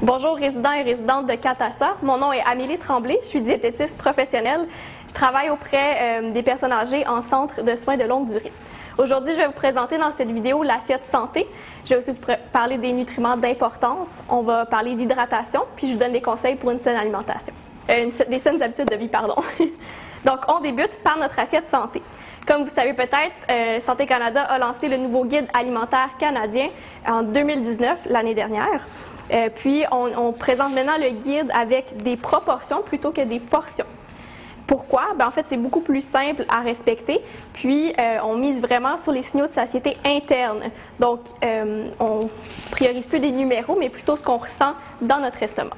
Bonjour résidents et résidentes de Catassa. Mon nom est Amélie Tremblay, je suis diététiste professionnelle. Je travaille auprès des personnes âgées en centre de soins de longue durée. Aujourd'hui, je vais vous présenter dans cette vidéo l'assiette santé. Je vais aussi vous parler des nutriments d'importance. On va parler d'hydratation, puis je vous donne des conseils pour une saine alimentation. Des saines habitudes de vie, pardon. Donc, on débute par notre assiette santé. Comme vous savez peut-être, Santé Canada a lancé le nouveau guide alimentaire canadien en 2019, l'année dernière. Puis, on présente maintenant le guide avec des proportions plutôt que des portions. Pourquoi? En fait, c'est beaucoup plus simple à respecter, puis on mise vraiment sur les signaux de satiété interne. Donc, on priorise plus des numéros, mais plutôt ce qu'on ressent dans notre estomac.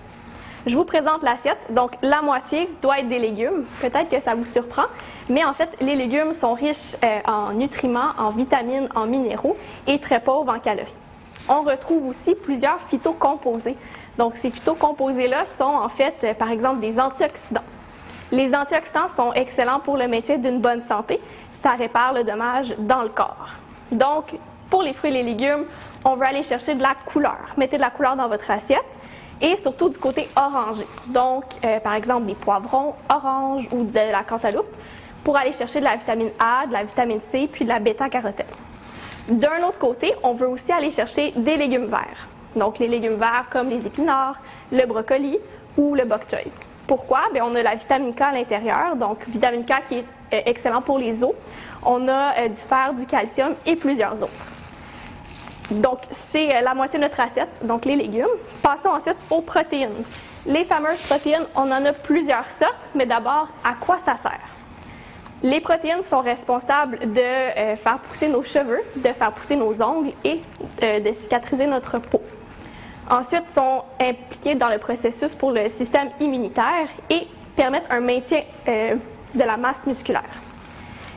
Je vous présente l'assiette. Donc, la moitié doit être des légumes. Peut-être que ça vous surprend, mais en fait, les légumes sont riches en nutriments, en vitamines, en minéraux et très pauvres en calories. On retrouve aussi plusieurs phytocomposés. Donc, ces phytocomposés-là sont en fait, par exemple, des antioxydants. Les antioxydants sont excellents pour le maintien d'une bonne santé. Ça répare le dommage dans le corps. Donc, pour les fruits et les légumes, on veut aller chercher de la couleur. Mettez de la couleur dans votre assiette et surtout du côté orangé. Donc, par exemple, des poivrons orange ou de la cantaloupe pour aller chercher de la vitamine A, de la vitamine C puis de la bêta-carotène. D'un autre côté, on veut aussi aller chercher des légumes verts. Donc, les légumes verts comme les épinards, le brocoli ou le bok choy. Pourquoi? On a la vitamine K à l'intérieur, donc vitamine K qui est excellent pour les os. On a du fer, du calcium et plusieurs autres. Donc, c'est la moitié de notre assiette, donc les légumes. Passons ensuite aux protéines. Les fameuses protéines, on en a plusieurs sortes, mais d'abord, à quoi ça sert? Les protéines sont responsables de faire pousser nos cheveux, de faire pousser nos ongles et de cicatriser notre peau. Ensuite, sont impliqués dans le processus pour le système immunitaire et permettent un maintien de la masse musculaire.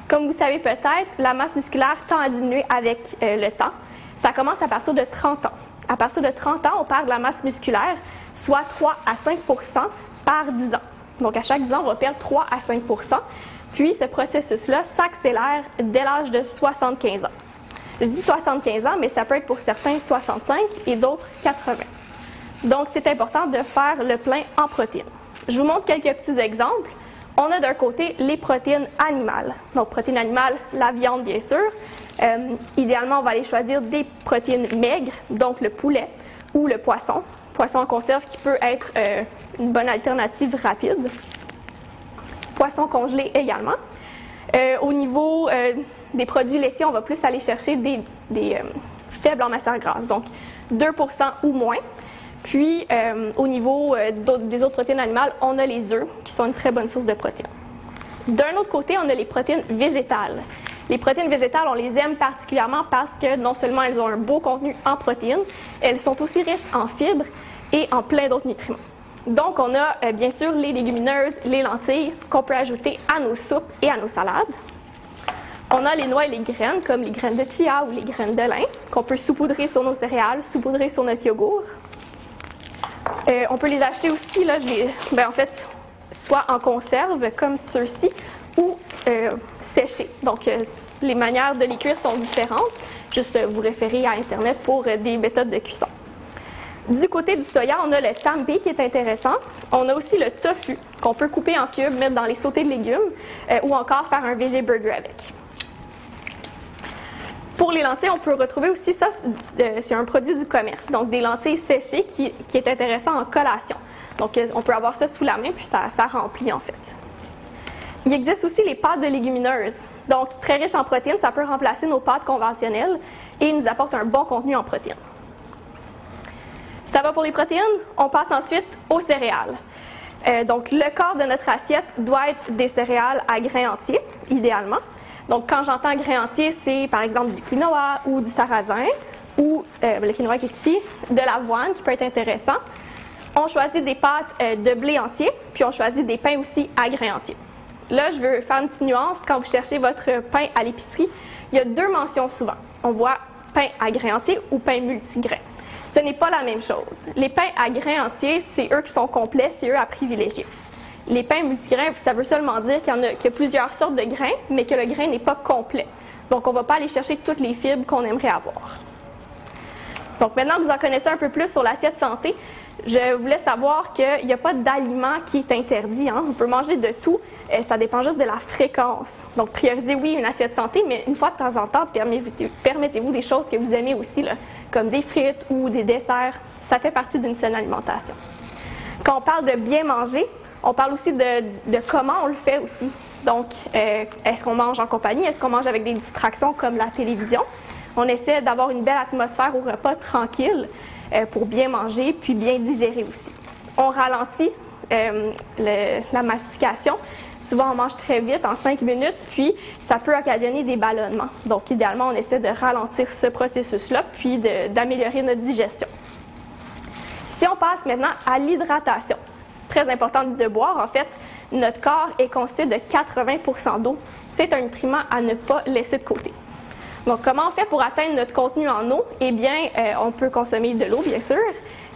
Comme vous savez peut-être, la masse musculaire tend à diminuer avec le temps. Ça commence à partir de 30 ans. À partir de 30 ans, on perd de la masse musculaire, soit 3 à 5 par 10 ans. Donc, à chaque 10 ans, on va perdre 3 à 5 Puis, ce processus-là s'accélère dès l'âge de 75 ans. Je dis 75 ans, mais ça peut être pour certains 65 et d'autres 80. Donc, c'est important de faire le plein en protéines. Je vous montre quelques petits exemples. On a d'un côté les protéines animales. Donc, protéines animales, la viande, bien sûr. Idéalement, on va aller choisir des protéines maigres, donc le poulet ou le poisson. Poisson en conserve qui peut être une bonne alternative rapide. Poisson congelé également. Au niveau des produits laitiers, on va plus aller chercher des faibles en matière grasse, donc 2 ou moins. Puis, au niveau des autres protéines animales, on a les œufs, qui sont une très bonne source de protéines. D'un autre côté, on a les protéines végétales. Les protéines végétales, on les aime particulièrement parce que non seulement elles ont un beau contenu en protéines, elles sont aussi riches en fibres et en plein d'autres nutriments. Donc, on a bien sûr les légumineuses, les lentilles qu'on peut ajouter à nos soupes et à nos salades. On a les noix et les graines, comme les graines de chia ou les graines de lin, qu'on peut saupoudrer sur nos céréales, saupoudrer sur notre yogourt. On peut les acheter aussi, là, en fait, soit en conserve, comme ceux-ci, ou séchés. Donc, les manières de les cuire sont différentes. Juste vous référer à Internet pour des méthodes de cuisson. Du côté du soya, on a le tempeh qui est intéressant. On a aussi le tofu qu'on peut couper en cubes, mettre dans les sautés de légumes ou encore faire un veggie burger avec. Pour les lentilles, on peut retrouver aussi ça, c'est un produit du commerce, donc des lentilles séchées qui est intéressant en collation. Donc, on peut avoir ça sous la main puis ça remplit en fait. Il existe aussi les pâtes de légumineuses. Donc, très riches en protéines, ça peut remplacer nos pâtes conventionnelles et nous apporte un bon contenu en protéines. Ça va pour les protéines. On passe ensuite aux céréales. Donc, le corps de notre assiette doit être des céréales à grains entiers, idéalement. Donc, quand j'entends grains entiers, c'est par exemple du quinoa ou du sarrasin, ou le quinoa qui est ici, de l'avoine qui peut être intéressant. On choisit des pâtes de blé entier, puis on choisit des pains aussi à grains entiers. Là, je veux faire une petite nuance. Quand vous cherchez votre pain à l'épicerie, il y a deux mentions souvent. On voit pain à grains entiers ou pain multigrains. Ce n'est pas la même chose. Les pains à grains entiers, c'est eux qui sont complets, c'est eux à privilégier. Les pains multigrains, ça veut seulement dire qu'il y a plusieurs sortes de grains, mais que le grain n'est pas complet. Donc, on ne va pas aller chercher toutes les fibres qu'on aimerait avoir. Donc maintenant que vous en connaissez un peu plus sur l'assiette santé, je voulais savoir qu'il n'y a pas d'aliment qui est interdit. Hein. On peut manger de tout, ça dépend juste de la fréquence. Donc priorisez, oui, une assiette santé, mais une fois de temps en temps, permettez-vous des choses que vous aimez aussi, là, comme des frites ou des desserts. Ça fait partie d'une saine alimentation. Quand on parle de bien manger, on parle aussi de comment on le fait aussi. Donc, est-ce qu'on mange en compagnie? Est-ce qu'on mange avec des distractions comme la télévision? On essaie d'avoir une belle atmosphère au repas tranquille pour bien manger puis bien digérer aussi. On ralentit la mastication. Souvent, on mange très vite, en 5 minutes, puis ça peut occasionner des ballonnements. Donc, idéalement, on essaie de ralentir ce processus-là puis d'améliorer notre digestion. Si on passe maintenant à l'hydratation, très important de boire, en fait, notre corps est constitué de 80% d'eau. C'est un nutriment à ne pas laisser de côté. Donc, comment on fait pour atteindre notre contenu en eau? Eh bien, on peut consommer de l'eau, bien sûr.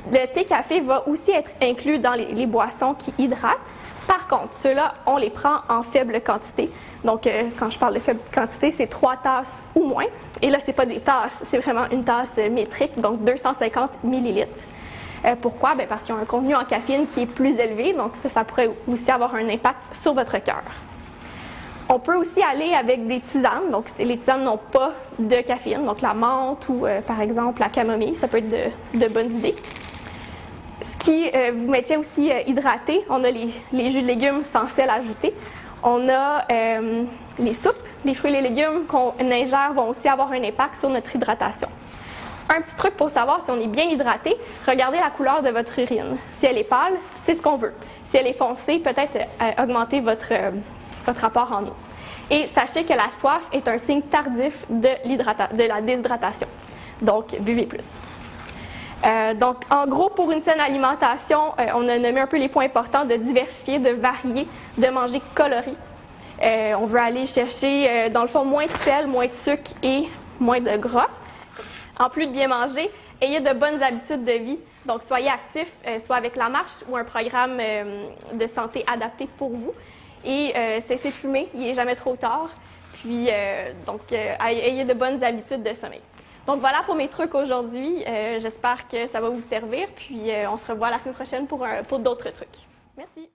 Le thé-café va aussi être inclus dans les boissons qui hydratent. Par contre, ceux-là, on les prend en faible quantité. Donc, quand je parle de faible quantité, c'est 3 tasses ou moins. Et là, ce n'est pas des tasses, c'est vraiment une tasse métrique, donc 250 millilitres. Pourquoi? Bien, parce qu'il y a un contenu en caféine qui est plus élevé, donc ça pourrait aussi avoir un impact sur votre cœur. On peut aussi aller avec des tisanes, donc les tisanes n'ont pas de caféine, donc la menthe ou par exemple la camomille, ça peut être de bonnes idées. Ce qui vous maintient aussi hydraté, on a les jus de légumes sans sel ajouté, on a les soupes, les fruits et les légumes qu'on ingère vont aussi avoir un impact sur notre hydratation. Un petit truc pour savoir si on est bien hydraté, regardez la couleur de votre urine. Si elle est pâle, c'est ce qu'on veut. Si elle est foncée, peut-être augmenter votre apport en eau. Et sachez que la soif est un signe tardif de la déshydratation. Donc, buvez plus. Donc, en gros, pour une saine alimentation, on a nommé un peu les points importants de diversifier, de varier, de manger coloré. On veut aller chercher, dans le fond, moins de sel, moins de sucre et moins de gras. En plus de bien manger, ayez de bonnes habitudes de vie. Donc, soyez actifs, soit avec la marche ou un programme de santé adapté pour vous. Et cessez de fumer, il n'est jamais trop tard. Puis, ayez de bonnes habitudes de sommeil. Donc, voilà pour mes trucs aujourd'hui. J'espère que ça va vous servir. Puis, on se revoit la semaine prochaine pour d'autres trucs. Merci.